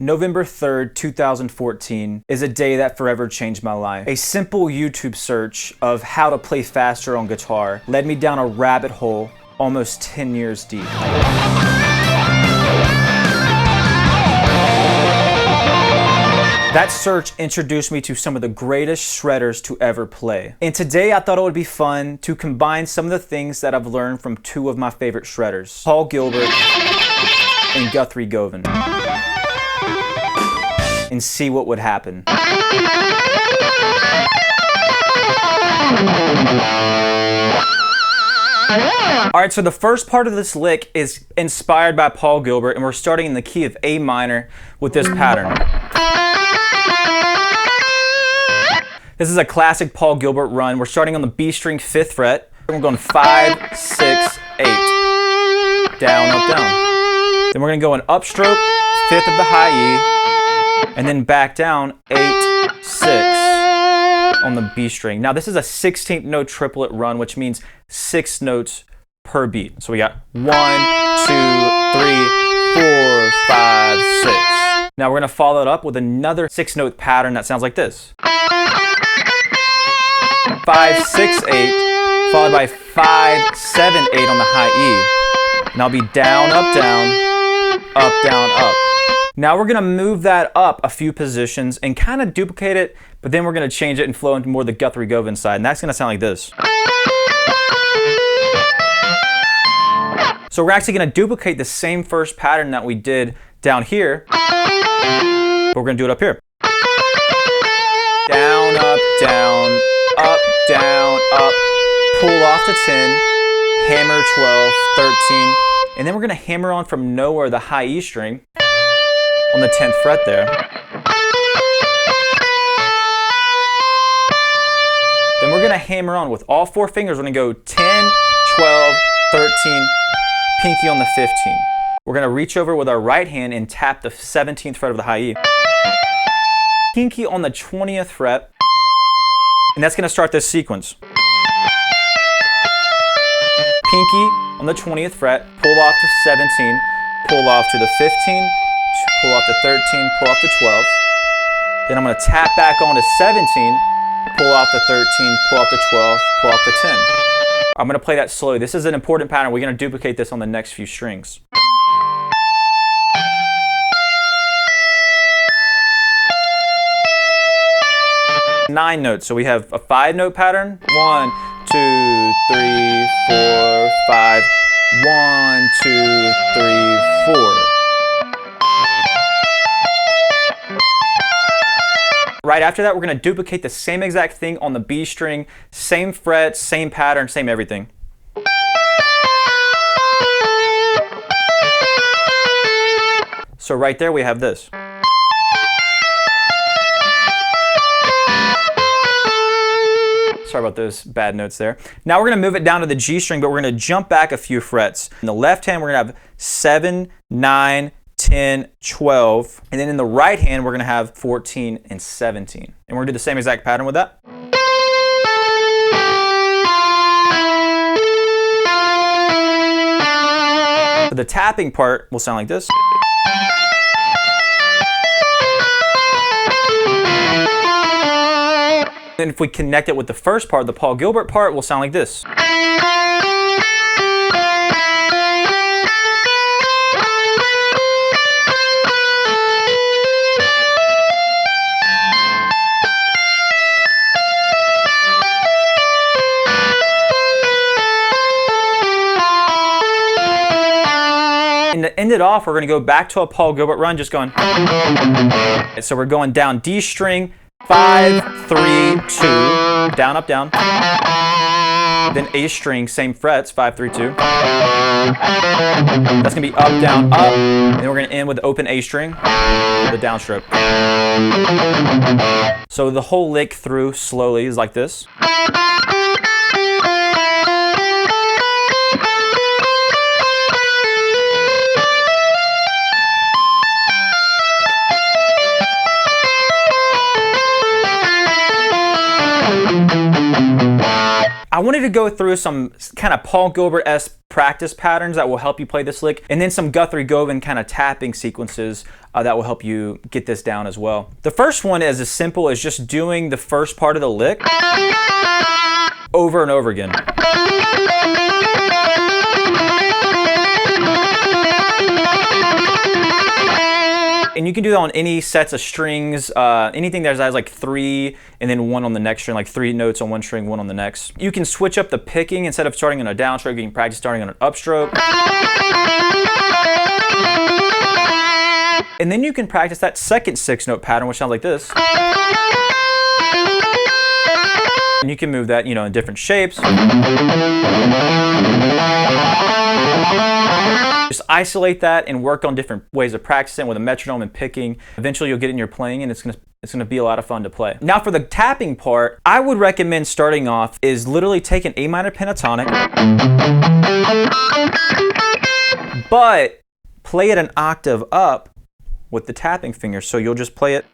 November 3rd, 2014 is a day that forever changed my life. A simple YouTube search of how to play faster on guitar led me down a rabbit hole almost 10 years deep. That search introduced me to some of the greatest shredders to ever play. And today I thought it would be fun to combine some of the things that I've learned from two of my favorite shredders, Paul Gilbert and Guthrie Govan, and see what would happen. Alright, so the first part of this lick is inspired by Paul Gilbert, and we're starting in the key of A minor with this pattern. This is a classic Paul Gilbert run. We're starting on the B string 5th fret. We're going 5, 6, 8. Down, up, down. Then we're going to go an upstroke, 5th of the high E, and then back down 8, 6 on the B string. Now this is a 16th note triplet run, which means 6 notes per beat. So we got 1, 2, 3, 4, 5, 6. Now we're going to follow it up with another 6-note pattern that sounds like this. 5, 6, 8, followed by 5, 7, 8 on the high E. And I'll be down, up, down, up. Now we're gonna move that up a few positions and kind of duplicate it, but then we're gonna change it and flow into more the Guthrie Govan side, and that's gonna sound like this. So we're actually gonna duplicate the same first pattern that we did down here, but we're gonna do it up here. Down, up, down, up, pull off to 10, hammer 12, 13, and then we're gonna hammer on from nowhere the high E string on the 10th fret there. Then we're gonna hammer on with all 4 fingers. We're gonna go 10, 12, 13, pinky on the 15. We're gonna reach over with our right hand and tap the 17th fret of the high E. Pinky on the 20th fret, and that's gonna start this sequence. Pinky on the 20th fret, pull off to 17, pull off to the 15, pull off to 13, pull off to 12. Then I'm going to tap back on to 17, pull off to 13, pull off to 12, pull off to 10. I'm going to play that slowly. This is an important pattern. We're going to duplicate this on the next few strings. Nine notes. So we have a 5-note pattern. 1, 2, 3, 4, 5. 1, 2, 3, 4. Right after that, we're going to duplicate the same exact thing on the B string, same fret, same pattern, same everything. So right there we have this. Sorry about those bad notes there. Now we're going to move it down to the G string, but we're going to jump back a few frets. In the left hand, we're going to have 7, 9, 10, 12, and then in the right hand we're going to have 14 and 17. And we're going to do the same exact pattern with that. So the tapping part will sound like this. And if we connect it with the first part, the Paul Gilbert part, will sound like this. And to end it off, we're going to go back to a Paul Gilbert run, just going. So we're going down D string, 5, 3, 2, down, up, down. Then A string, same frets, 5, 3, 2. That's going to be up, down, up. And then we're going to end with the open A string, the downstroke. So the whole lick through slowly is like this. I wanted to go through some kind of Paul Gilbert-esque practice patterns that will help you play this lick, and then some Guthrie Govan kind of tapping sequences that will help you get this down as well. The first one is as simple as just doing the first part of the lick over and over again. And you can do that on any sets of strings, anything that has like 3 and then 1 on the next string, like 3 notes on one string, 1 on the next. You can switch up the picking. Instead of starting on a downstroke, you can practice starting on an upstroke. And then you can practice that second 6-note pattern, which sounds like this. And you can move that, in different shapes. Just isolate that and work on different ways of practicing with a metronome and picking. Eventually you'll get in your playing, and it's gonna be a lot of fun to play. Now for the tapping part, I would recommend starting off is literally take an A minor pentatonic, but play it an octave up with the tapping finger. So you'll just play it.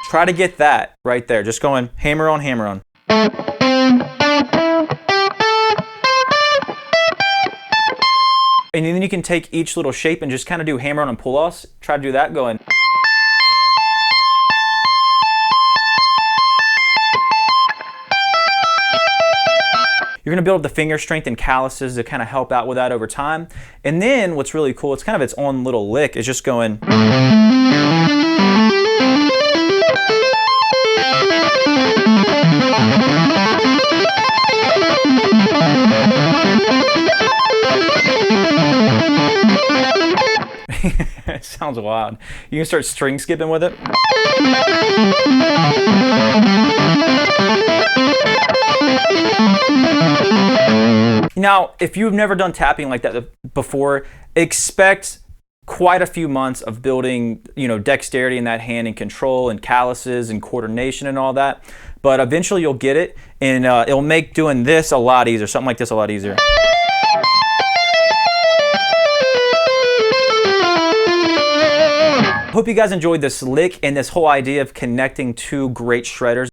Try to get that right there, just going hammer on, hammer on. And then you can take each little shape and just kind of do hammer on and pull offs. Try to do that going. You're gonna build up the finger strength and calluses to kind of help out with that over time. And then what's really cool, it's kind of its own little lick, is just going. It sounds wild. You can start string skipping with it. Now, if you've never done tapping like that before, expect quite a few months of building, dexterity in that hand and control and calluses and coordination and all that. But eventually you'll get it, and it'll make doing this a lot easier, something like this a lot easier. Hope you guys enjoyed this lick and this whole idea of connecting two great shredders.